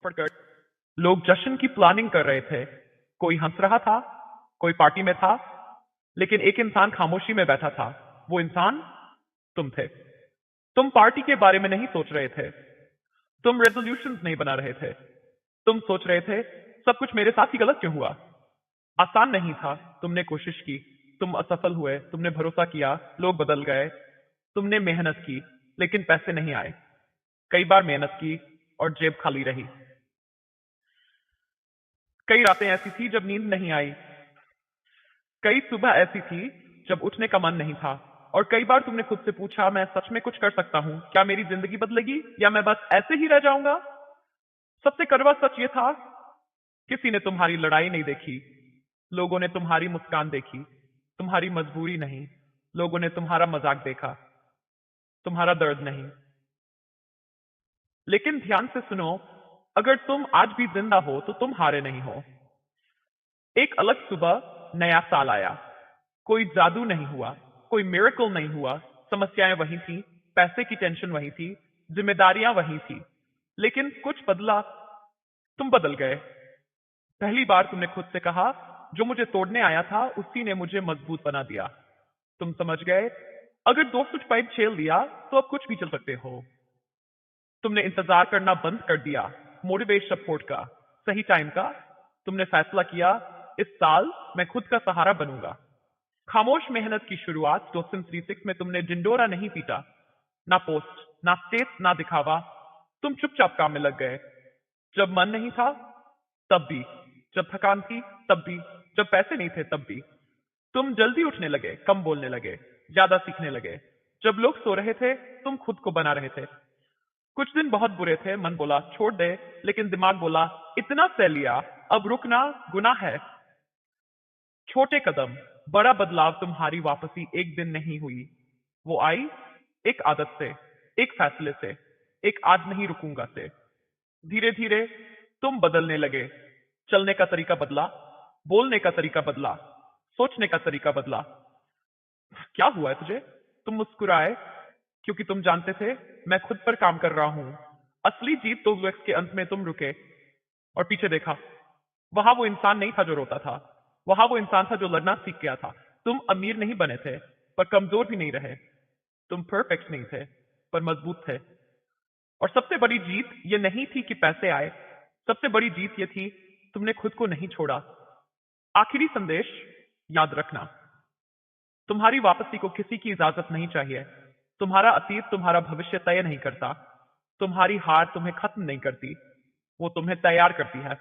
पड़कर लोग जश्न की प्लानिंग कर रहे थे। कोई हंस रहा था, कोई पार्टी में था, लेकिन एक इंसान खामोशी में बैठा था। वो इंसान तुम थे। तुम पार्टी के बारे में नहीं सोच रहे थे। तुम रेजोल्यूशंस नहीं बना रहे थे। तुम सोच रहे थे, सब कुछ मेरे साथ ही गलत क्यों हुआ। आसान नहीं था। तुमने कोशिश की, तुम असफल हुए। तुमने भरोसा किया, लोग बदल गए। तुमने मेहनत की, लेकिन पैसे नहीं आए। कई बार मेहनत की और जेब खाली रही। कई रातें ऐसी थी जब नींद नहीं आई। कई सुबह ऐसी थी जब उठने का मन नहीं था। और कई बार तुमने खुद से पूछा, मैं सच में कुछ कर सकता हूँ? क्या मेरी जिंदगी बदलेगी या मैं बस ऐसे ही रह जाऊंगा? सबसे कड़वा सच ये था, किसी ने तुम्हारी लड़ाई नहीं देखी। लोगों ने तुम्हारी मुस्कान देखी, तुम्हारी मजबूरी नहीं। लोगों ने तुम्हारा मजाक देखा, तुम्हारा दर्द नहीं। लेकिन ध्यान से सुनो, अगर तुम आज भी जिंदा हो तो तुम हारे नहीं हो। एक अलग सुबह, नया साल आया। कोई जादू नहीं हुआ, कोई मिरेकल नहीं हुआ। समस्याएं वही थी, पैसे की टेंशन वही थी, जिम्मेदारियां वही थी। लेकिन कुछ बदला। तुम बदल गए। पहली बार तुमने खुद से कहा, जो मुझे तोड़ने आया था उसी ने मुझे मजबूत बना दिया। तुम समझ गए, अगर 2 फुट पाइप झेल दिया तो अब कुछ भी चल सकते हो। तुमने इंतजार करना बंद कर दिया, मोटिवेट सपोर्ट का, सही टाइम का। तुमने फैसला किया, इस साल मैं खुद का सहारा बनूंगा। खामोश मेहनत की शुरुआत 2006 में तुमने डिंडोरा नहीं पीटा। ना पोस्ट, ना स्टेट, ना दिखावा। तुम चुपचाप काम में लग गए। जब मन नहीं था तब भी, जब थकान थी तब भी, जब पैसे नहीं थे तब भी। तुम जल्दी उठने लगे, कम बोलने लगे, ज्यादा सीखने लगे। जब लोग सो रहे थे तुम खुद को बना रहे थे। कुछ दिन बहुत बुरे थे, मन बोला छोड़ दे, लेकिन दिमाग बोला इतना सह लिया, अब रुकना गुनाह है। छोटे कदम, बड़ा बदलाव। तुम्हारी वापसी एक दिन नहीं हुई। वो आई एक आदत से, एक फैसले से, एक आज नहीं रुकूंगा से। धीरे धीरे तुम बदलने लगे। चलने का तरीका बदला, बोलने का तरीका बदला, सोचने का तरीका बदला। क्या हुआ है तुझे? तुम मुस्कुराए, क्योंकि तुम जानते थे मैं खुद पर काम कर रहा हूं। असली जीत तो वक्त के अंत में तुम रुके और पीछे देखा। वहां वो इंसान नहीं था जो रोता था। वहां वो इंसान था जो लड़ना सीख गया था। तुम अमीर नहीं बने थे, पर कमजोर भी नहीं रहे। तुम परफेक्ट नहीं थे, पर मजबूत थे। और सबसे बड़ी जीत ये नहीं थी कि पैसे आए। सबसे बड़ी जीत ये थी, तुमने खुद को नहीं छोड़ा। आखिरी संदेश याद रखना, तुम्हारी वापसी को किसी की इजाजत नहीं चाहिए। तुम्हारा अतीत तुम्हारा भविष्य तय नहीं करता। तुम्हारी हार तुम्हें खत्म नहीं करती, वो तुम्हें तैयार करती है।